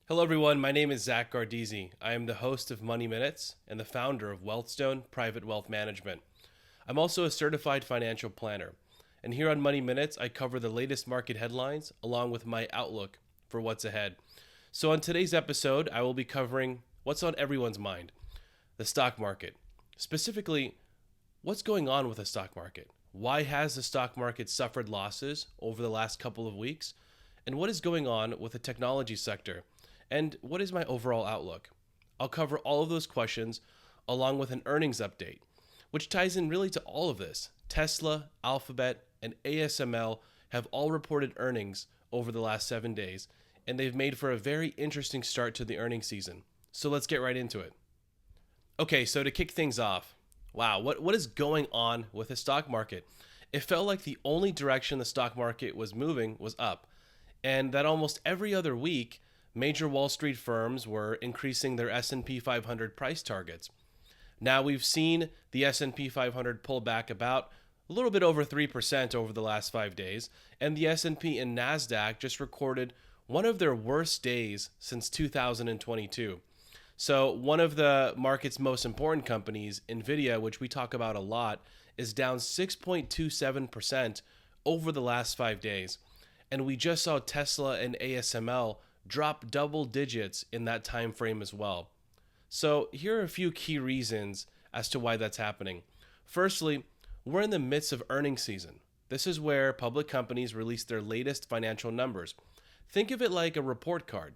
Hello, everyone. My name is Zak Gardezy. I am the host of Money Minutes and the founder of Wealthstone Private Wealth Management. I'm also a certified financial planner. And here on Money Minutes, I cover the latest market headlines along with my outlook for what's ahead. So, on today's episode, I will be covering what's on everyone's mind: the stock market. Specifically, what's going on with the stock market? Why has the stock market suffered losses over the last couple of weeks? And what is going on with the technology sector? And what is my overall outlook? I'll cover all of those questions along with an earnings update, which ties in really to all of this. Tesla, Alphabet, and ASML have all reported earnings over the last 7 days, and they've made for a very interesting start to the earnings season. So let's get right into it. Okay, so to kick things off, wow, what is going on with the stock market? It felt like the only direction the stock market was moving was up, and that almost every other week, major Wall Street firms were increasing their S&P 500 price targets. Now we've seen the S&P 500 pull back about a little bit over 3% over the last 5 days, and the S&P and Nasdaq just recorded one of their worst days since 2022. So one of the market's most important companies, Nvidia, which we talk about a lot, is down 6.27% over the last 5 days. And we just saw Tesla and ASML drop double digits in that time frame as well. So here are a few key reasons as to why that's happening. Firstly, we're in the midst of earnings season. This is where public companies release their latest financial numbers. Think of it like a report card.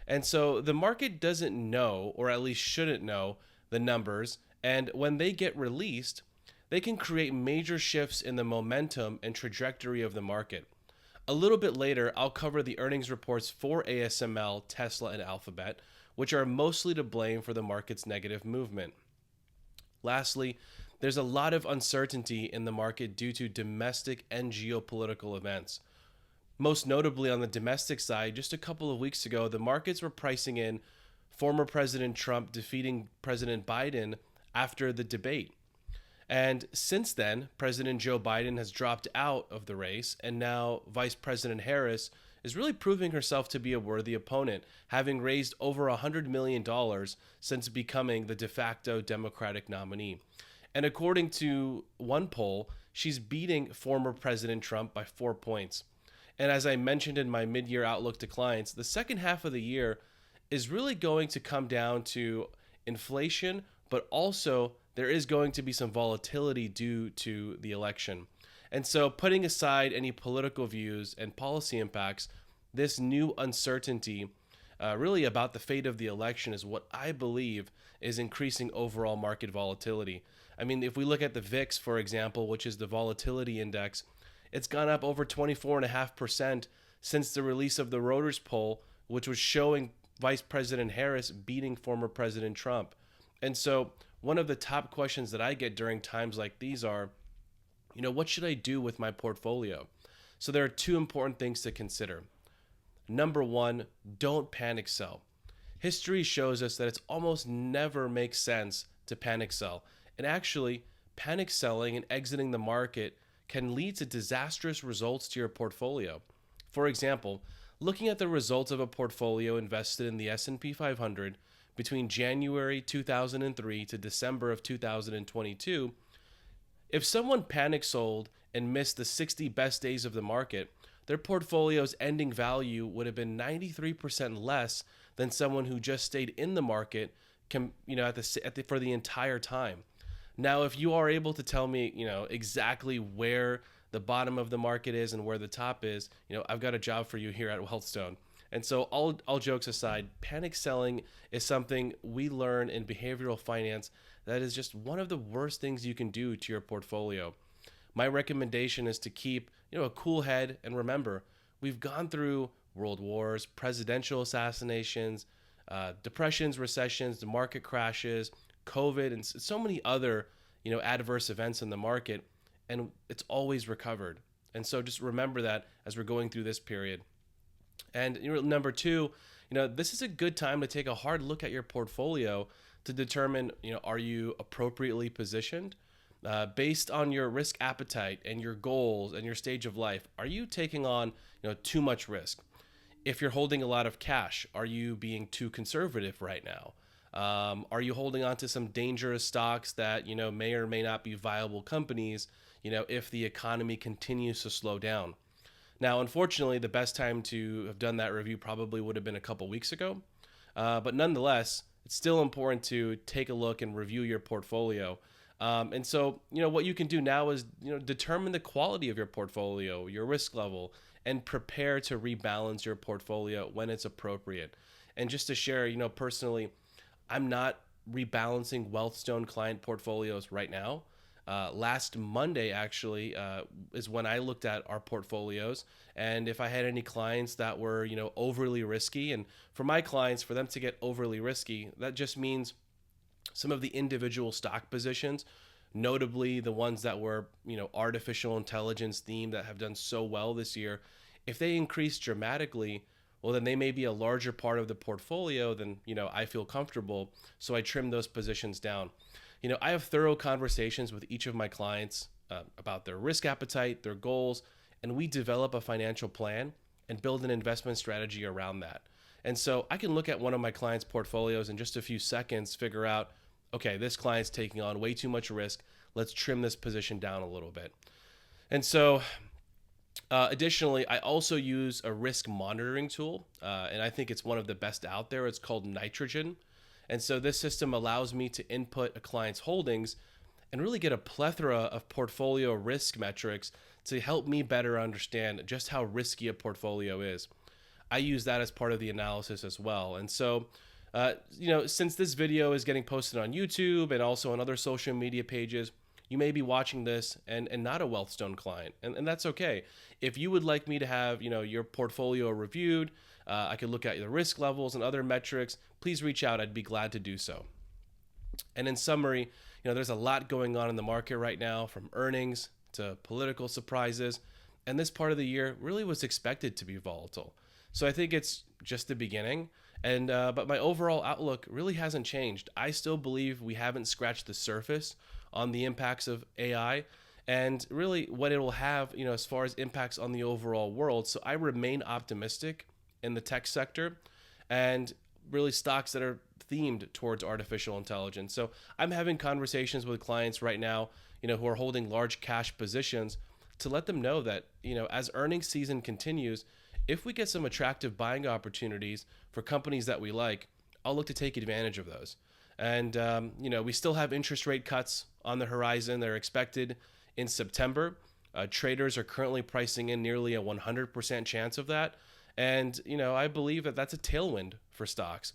And so the market doesn't know, or at least shouldn't know, the numbers. And when they get released, they can create major shifts in the momentum and trajectory of the market. A little bit later, I'll cover the earnings reports for ASML, Tesla, and Alphabet, which are mostly to blame for the market's negative movement. Lastly, there's a lot of uncertainty in the market due to domestic and geopolitical events. Most notably on the domestic side, just a couple of weeks ago, the markets were pricing in former President Trump defeating President Biden after the debate. And since then, President Joe Biden has dropped out of the race, and now Vice President Harris is really proving herself to be a worthy opponent, having raised over $100 million since becoming the de facto Democratic nominee. And according to one poll, she's beating former President Trump by 4 points. And as I mentioned in my mid-year outlook to clients, the second half of the year is really going to come down to inflation, but also there is going to be some volatility due to the election. And so putting aside any political views and policy impacts, this new uncertainty really about the fate of the election is what I believe is increasing overall market volatility. I mean, if we look at the VIX, for example, which is the volatility index, it's gone up over 24.5% since the release of the Reuters poll, which was showing Vice President Harris beating former President Trump. And so one of the top questions that I get during times like these are, what should I do with my portfolio? So there are two important things to consider. Number one, don't panic sell. History shows us that it's almost never makes sense to panic sell. And actually, panic selling and exiting the market can lead to disastrous results to your portfolio. For example, looking at the results of a portfolio invested in the S&P 500 between January 2003 to December of 2022, if someone panic sold and missed the 60 best days of the market, their portfolio's ending value would have been 93% less than someone who just stayed in the market for the entire time. Now, if you are able to tell me, exactly where the bottom of the market is and where the top is, I've got a job for you here at Wealthstone. And so all jokes aside, panic selling is something we learn in behavioral finance that is just one of the worst things you can do to your portfolio. My recommendation is to keep, a cool head, and remember, we've gone through world wars, presidential assassinations, depressions, recessions, the market crashes, COVID, and so many other, adverse events in the market, and it's always recovered. And so just remember that as we're going through this period. And number two, this is a good time to take a hard look at your portfolio to determine, are you appropriately positioned? Based on your risk appetite and your goals and your stage of life, are you taking on, too much risk? If you're holding a lot of cash, are you being too conservative right now? Are you holding on to some dangerous stocks that, may or may not be viable companies, if the economy continues to slow down? Now, unfortunately, the best time to have done that review probably would have been a couple weeks ago. But nonetheless, it's still important to take a look and review your portfolio. And so, what you can do now is, determine the quality of your portfolio, your risk level, and prepare to rebalance your portfolio when it's appropriate. And just to share, personally, I'm not rebalancing Wealthstone client portfolios right now. Last Monday, actually, is when I looked at our portfolios, and if I had any clients that were, overly risky, and for my clients, for them to get overly risky, that just means some of the individual stock positions, notably the ones that were, artificial intelligence themed that have done so well this year, if they increase dramatically, well, then they may be a larger part of the portfolio than, I feel comfortable. So I trim those positions down. I have thorough conversations with each of my clients about their risk appetite, their goals, and we develop a financial plan and build an investment strategy around that. And so I can look at one of my clients' portfolios in just a few seconds, figure out, okay, this client's taking on way too much risk. Let's trim this position down a little bit. And so additionally, I also use a risk monitoring tool, and I think it's one of the best out there. It's called Nitrogen. And so this system allows me to input a client's holdings and really get a plethora of portfolio risk metrics to help me better understand just how risky a portfolio is. I use that as part of the analysis as well. And so, since this video is getting posted on YouTube and also on other social media pages, you may be watching this and not a Wealthstone client, and that's okay. If you would like me to have, your portfolio reviewed, I could look at the risk levels and other metrics, please reach out. I'd be glad to do so. And in summary, there's a lot going on in the market right now, from earnings to political surprises, and this part of the year really was expected to be volatile. So I think it's just the beginning. And but my overall outlook really hasn't changed. I still believe we haven't scratched the surface on the impacts of AI and really what it will have, as far as impacts on the overall world. So I remain optimistic in the tech sector and really stocks that are themed towards artificial intelligence. So I'm having conversations with clients right now, who are holding large cash positions, to let them know that, as earnings season continues, if we get some attractive buying opportunities for companies that we like, I'll look to take advantage of those. And, we still have interest rate cuts on the horizon. They're expected in September. Traders are currently pricing in nearly a 100% chance of that. And, I believe that that's a tailwind for stocks.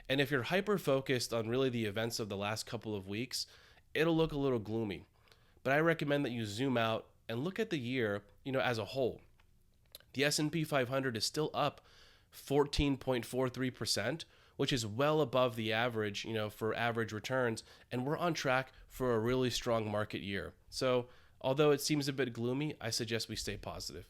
And if you're hyper-focused on really the events of the last couple of weeks, it'll look a little gloomy. But I recommend that you zoom out and look at the year, as a whole. The S&P 500 is still up 14.43%, which is well above the average, for average returns. And we're on track for a really strong market year. So although it seems a bit gloomy, I suggest we stay positive.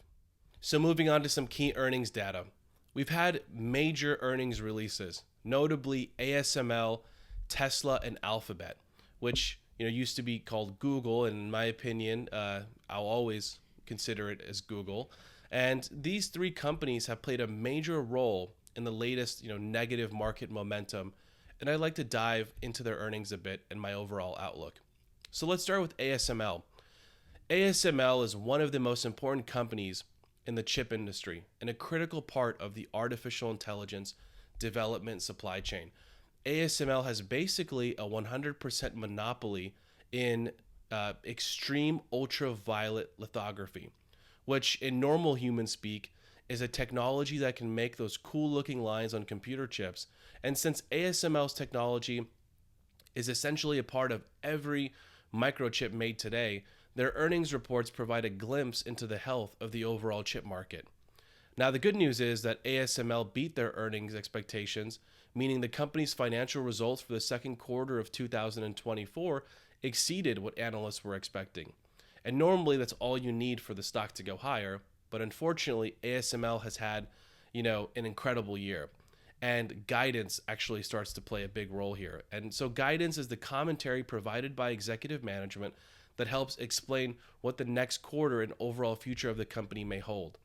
So moving on to some key earnings data. We've had major earnings releases, notably ASML, Tesla, and Alphabet, which used to be called Google. And in my opinion, I'll always consider it as Google. And these three companies have played a major role in the latest, negative market momentum. And I'd like to dive into their earnings a bit and my overall outlook. So let's start with ASML. ASML is one of the most important companies in the chip industry and a critical part of the artificial intelligence development supply chain. ASML has basically a 100% monopoly in extreme ultraviolet lithography, which in normal human speak is a technology that can make those cool looking lines on computer chips. And since ASML's technology is essentially a part of every microchip made today, their earnings reports provide a glimpse into the health of the overall chip market. Now, the good news is that ASML beat their earnings expectations, meaning the company's financial results for the second quarter of 2024 exceeded what analysts were expecting. And normally that's all you need for the stock to go higher, but unfortunately ASML has had, an incredible year. And guidance actually starts to play a big role here. And so guidance is the commentary provided by executive management that helps explain what the next quarter and overall future of the company may hold.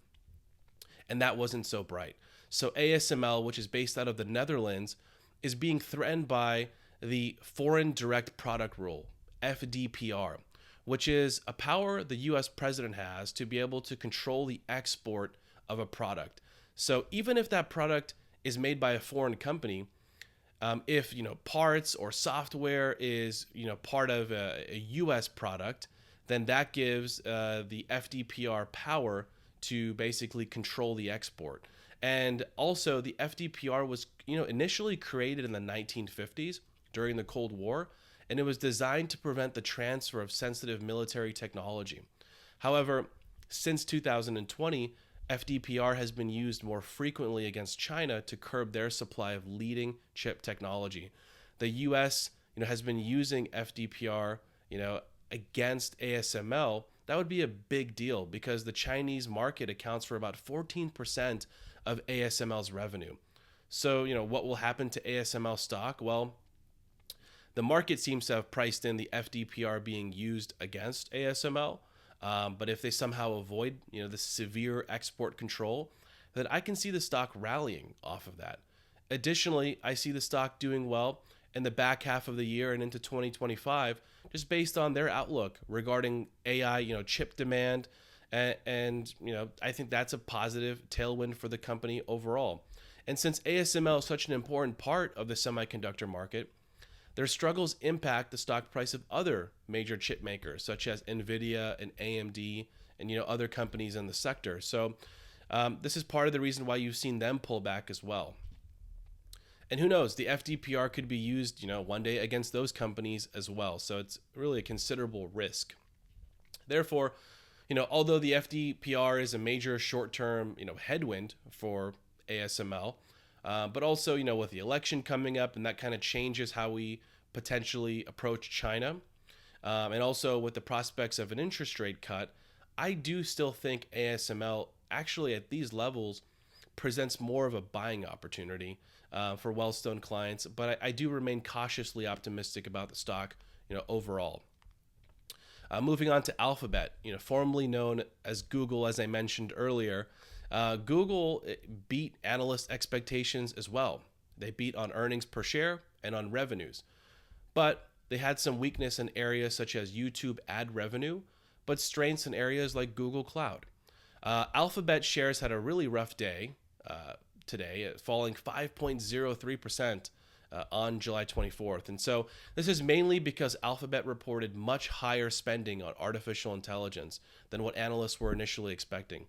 and that wasn't so bright. So ASML, which is based out of the Netherlands, is being threatened by the Foreign Direct Product Rule, FDPR, which is a power the US president has to be able to control the export of a product. So even if that product is made by a foreign company, if parts or software is part of a U.S. product, then that gives the FDPR power to basically control the export. And also, the FDPR was initially created in the 1950s during the Cold War, and it was designed to prevent the transfer of sensitive military technology. However, since 2020, FDPR has been used more frequently against China to curb their supply of leading chip technology. The US, has been using FDPR, against ASML. That would be a big deal because the Chinese market accounts for about 14% of ASML's revenue. So, what will happen to ASML stock? Well, the market seems to have priced in the FDPR being used against ASML. But if they somehow avoid, the severe export control, then I can see the stock rallying off of that. Additionally, I see the stock doing well in the back half of the year and into 2025, just based on their outlook regarding AI, chip demand, and I think that's a positive tailwind for the company overall. And since ASML is such an important part of the semiconductor market, their struggles impact the stock price of other major chip makers, such as NVIDIA and AMD and other companies in the sector. So this is part of the reason why you've seen them pull back as well. And who knows, the FDPR could be used, one day against those companies as well. So it's really a considerable risk. Therefore, although the FDPR is a major short-term, headwind for ASML, but also, with the election coming up, and that kind of changes how we potentially approach China, and also with the prospects of an interest rate cut, I do still think ASML actually at these levels presents more of a buying opportunity for Wealthstone clients, but I do remain cautiously optimistic about the stock, overall. Moving on to Alphabet, formerly known as Google, as I mentioned earlier. Google beat analyst expectations as well. They beat on earnings per share and on revenues. But they had some weakness in areas such as YouTube ad revenue, but strengths in areas like Google Cloud. Alphabet shares had a really rough day today, falling 5.03% on July 24th. And so this is mainly because Alphabet reported much higher spending on artificial intelligence than what analysts were initially expecting.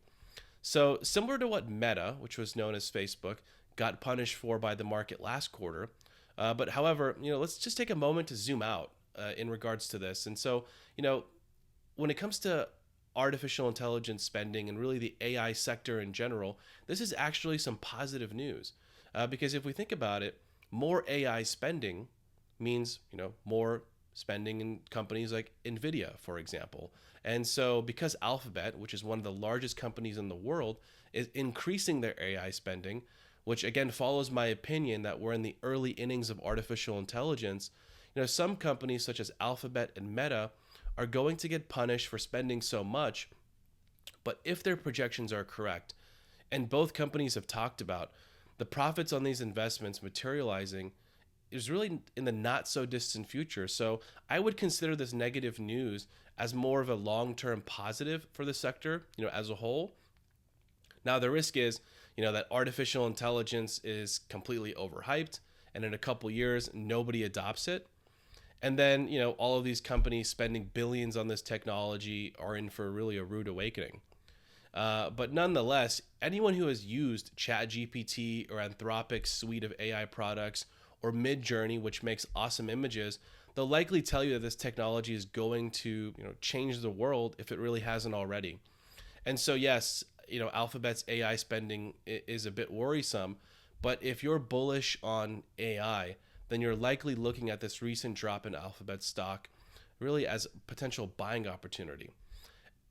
So similar to what Meta, which was known as Facebook, got punished for by the market last quarter. But however, let's just take a moment to zoom out in regards to this. And so, when it comes to artificial intelligence spending and really the AI sector in general, this is actually some positive news. Because if we think about it, more AI spending means, more spending in companies like NVIDIA, for example. And so because Alphabet, which is one of the largest companies in the world, is increasing their AI spending, which again follows my opinion that we're in the early innings of artificial intelligence, some companies such as Alphabet and Meta are going to get punished for spending so much. But if their projections are correct, and both companies have talked about the profits on these investments materializing is really in the not so distant future. So I would consider this negative news as more of a long-term positive for the sector, as a whole. Now the risk is, that artificial intelligence is completely overhyped, and in a couple years nobody adopts it. And then, all of these companies spending billions on this technology are in for really a rude awakening. But nonetheless, anyone who has used ChatGPT or Anthropic's suite of AI products or Midjourney, which makes awesome images, they'll likely tell you that this technology is going to, change the world if it really hasn't already. And so, yes, Alphabet's AI spending is a bit worrisome, but if you're bullish on AI, then you're likely looking at this recent drop in Alphabet stock really as a potential buying opportunity.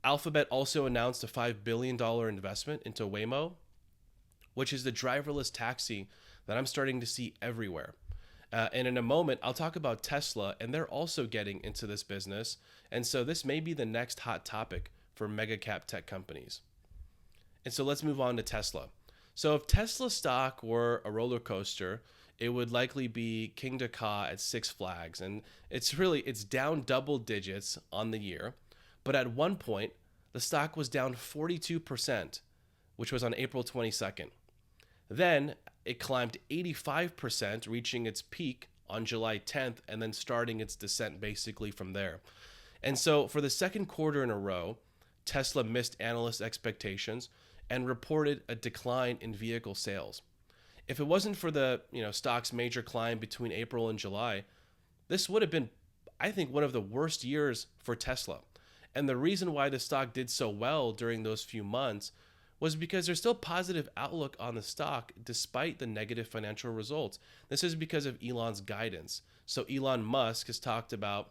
Alphabet also announced a $5 billion investment into Waymo, which is the driverless taxi that I'm starting to see everywhere. And in a moment, I'll talk about Tesla, and they're also getting into this business. And so this may be the next hot topic for mega cap tech companies. And so let's move on to Tesla. So if Tesla stock were a roller coaster, it would likely be King to Ka at Six Flags. And it's down double digits on the year. But at one point, the stock was down 42%, which was on April 22nd. Then it climbed 85%, reaching its peak on July 10th, and then starting its descent basically from there. And so for the second quarter in a row, Tesla missed analyst expectations and reported a decline in vehicle sales. If it wasn't for the stock's major climb between April and July, this would have been, I think, one of the worst years for Tesla. And the reason why the stock did so well during those few months was because there's still positive outlook on the stock despite the negative financial results. This is because of Elon's guidance. So Elon Musk has talked about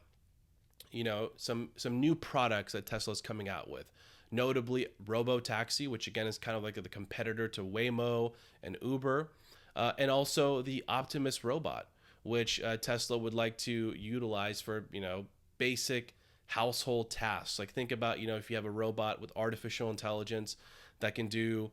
some new products that Tesla's coming out with, notably Robo-Taxi, which again is kind of like the competitor to Waymo and Uber, and also the Optimus robot, which Tesla would like to utilize for basic household tasks. Like think about if you have a robot with artificial intelligence that can do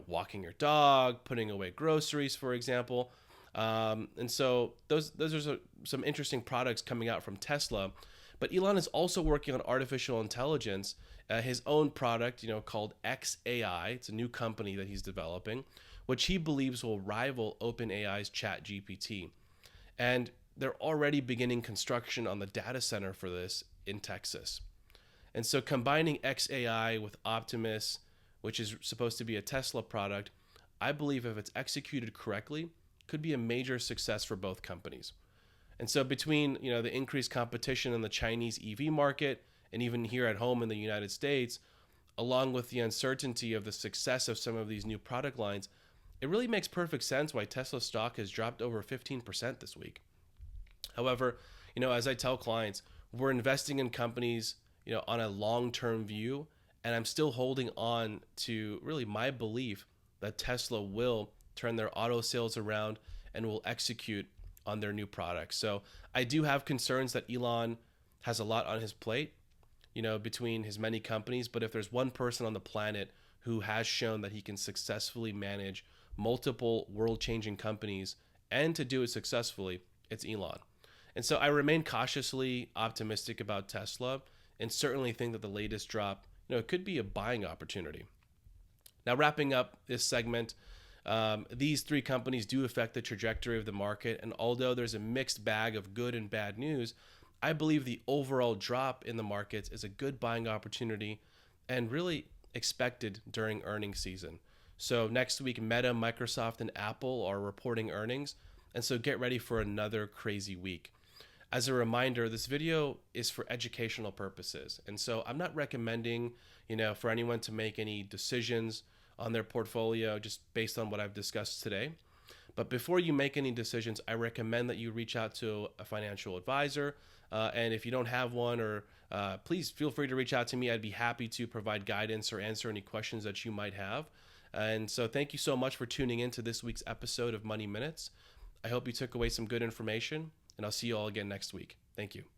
walking your dog, putting away groceries, for example. And so those are some interesting products coming out from Tesla. But Elon is also working on artificial intelligence, his own product, called XAI. It's a new company that he's developing, which he believes will rival OpenAI's ChatGPT. And they're already beginning construction on the data center for this in Texas. And so combining XAI with Optimus, which is supposed to be a Tesla product, I believe if it's executed correctly, could be a major success for both companies. And so between the increased competition in the Chinese EV market and even here at home in the United States, along with the uncertainty of the success of some of these new product lines, it really makes perfect sense why Tesla stock has dropped over 15% this week. However, as I tell clients, we're investing in companies, on a long-term view, and I'm still holding on to really my belief that Tesla will turn their auto sales around and will execute on their new products. So I do have concerns that Elon has a lot on his plate, between his many companies. But if there's one person on the planet who has shown that he can successfully manage multiple world-changing companies and to do it successfully, it's Elon. And so I remain cautiously optimistic about Tesla and certainly think that the latest drop, it could be a buying opportunity. Now, wrapping up this segment, these three companies do affect the trajectory of the market. And although there's a mixed bag of good and bad news, I believe the overall drop in the markets is a good buying opportunity and really expected during earnings season. So next week, Meta, Microsoft, and Apple are reporting earnings. And so get ready for another crazy week. As a reminder, this video is for educational purposes. And so I'm not recommending, for anyone to make any decisions on their portfolio just based on what I've discussed today. But before you make any decisions, I recommend that you reach out to a financial advisor. And if you don't have one, or please feel free to reach out to me. I'd be happy to provide guidance or answer any questions that you might have. And so thank you so much for tuning in to this week's episode of Money Minutes. I hope you took away some good information, and I'll see you all again next week. Thank you.